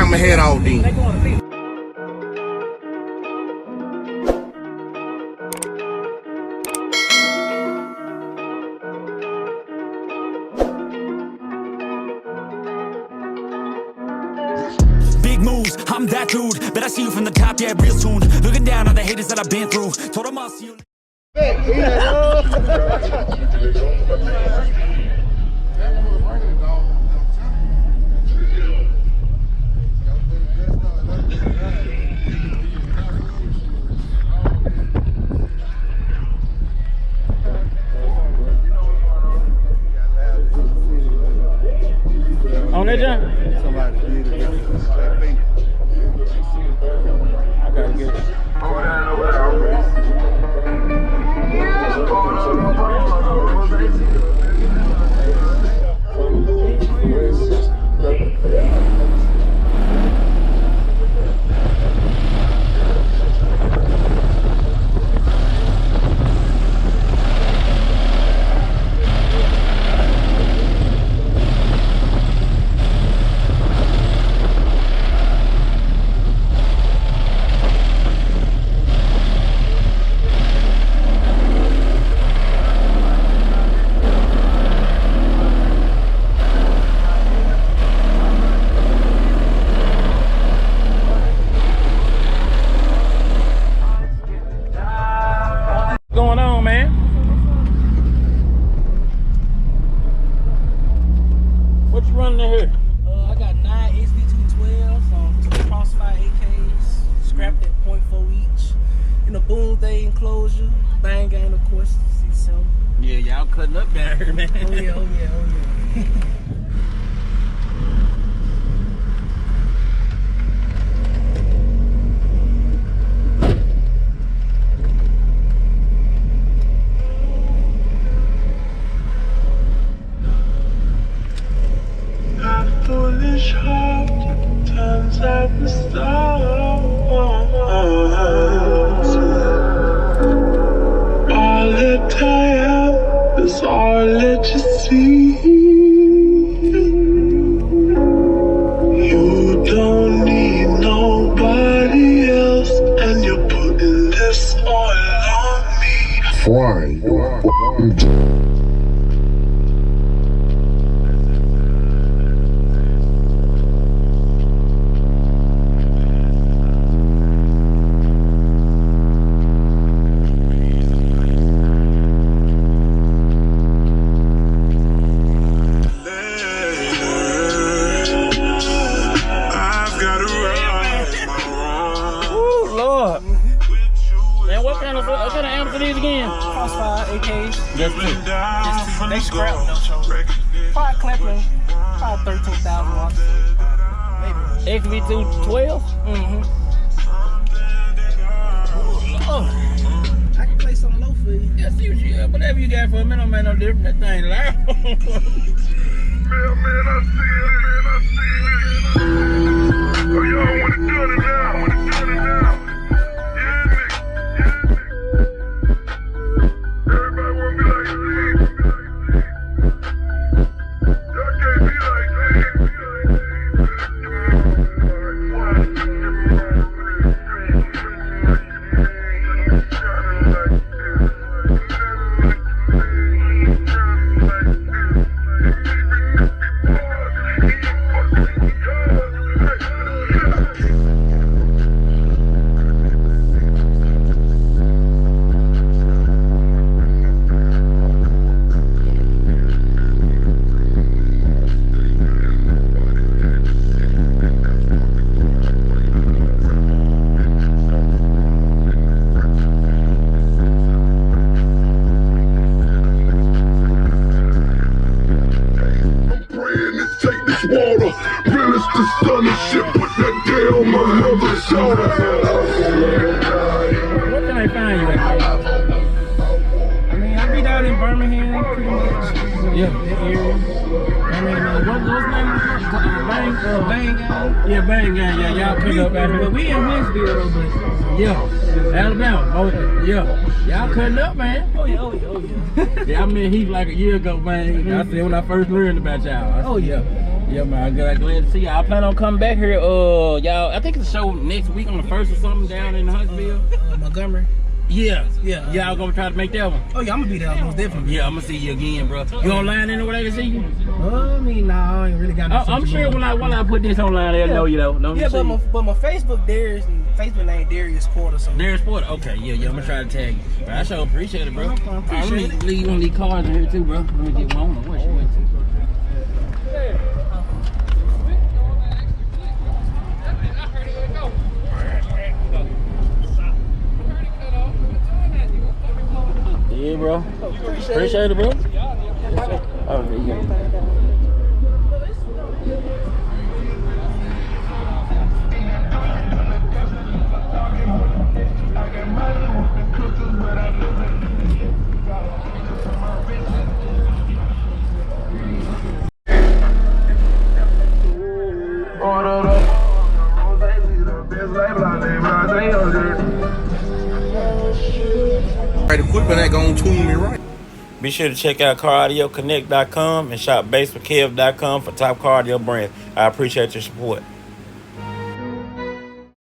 I'ma head out then. Big moves, I'm that dude. Bet I see you from the top, yeah, real soon. Looking down on the haters that I've been through. Told them I'll see you. On that jump? Somebody did it. I gotta get it. I got 9 XV2 12, 2 CROSSFIRE AKs, scrapped at .4 each, in a boom day enclosure, bang gang of course, C7. Yeah, y'all cutting up down here, man. Oh yeah, oh yeah, oh yeah. Foolish heart turns out the stars. All that I have is all that you see. You don't need nobody else, and you're putting this all on me. Fine. They scrapped them. Probably clapping, probably 13,000 watts. Maybe. XV2 12? Mm-hmm. Oh, I can play something low for you. Yeah, see what you got. Whatever you got for a minute, man, no different. That thing loud. Man, I see it. Oh, y'all want to do it now. Water, realest the stunning shit, put that day on my mother's shoulder. Where can I find you at? I mean, I be down in Birmingham, pretty much. Yeah. That area. I mean, what's name? Bang gang. Yeah, Bang Gang. Yeah, y'all cut up out here. But we in Huntsville though, but yeah, Alabama. Oh, yeah. Y'all cutting up, man. oh yeah, oh yeah, oh yeah. Yeah, I met Heath like a year ago, man. I said when I first learned about y'all. Oh yeah. Yeah, man, I'm glad to see y'all. I plan on coming back here. Y'all, I think it's a show next week on the 1st or something down in Huntsville. Montgomery. Yeah. Yeah. Y'all gonna try to make that one? Oh, yeah, I'm gonna be there most definitely. Yeah, I'm gonna see you again, bro. You online anywhere they can see you? I mean, nah, I ain't really got no I'm sure when I put this online, they'll know you though. Yeah, but my Facebook, Darius, and Facebook name Darius Porter. So. Darius Porter? Okay, yeah, I'm gonna try to tag you. But I sure appreciate it, bro. I really leave one of these cards in here too, bro. Let me get one. Where she went to? Yeah, bro. Appreciate it, bro. Oh, there you go. Right equipment ain't gonna tune me right. Be sure to check out CarAudioConnect.com and shop BASSWITHKEV.com for top car audio brands. I appreciate your support.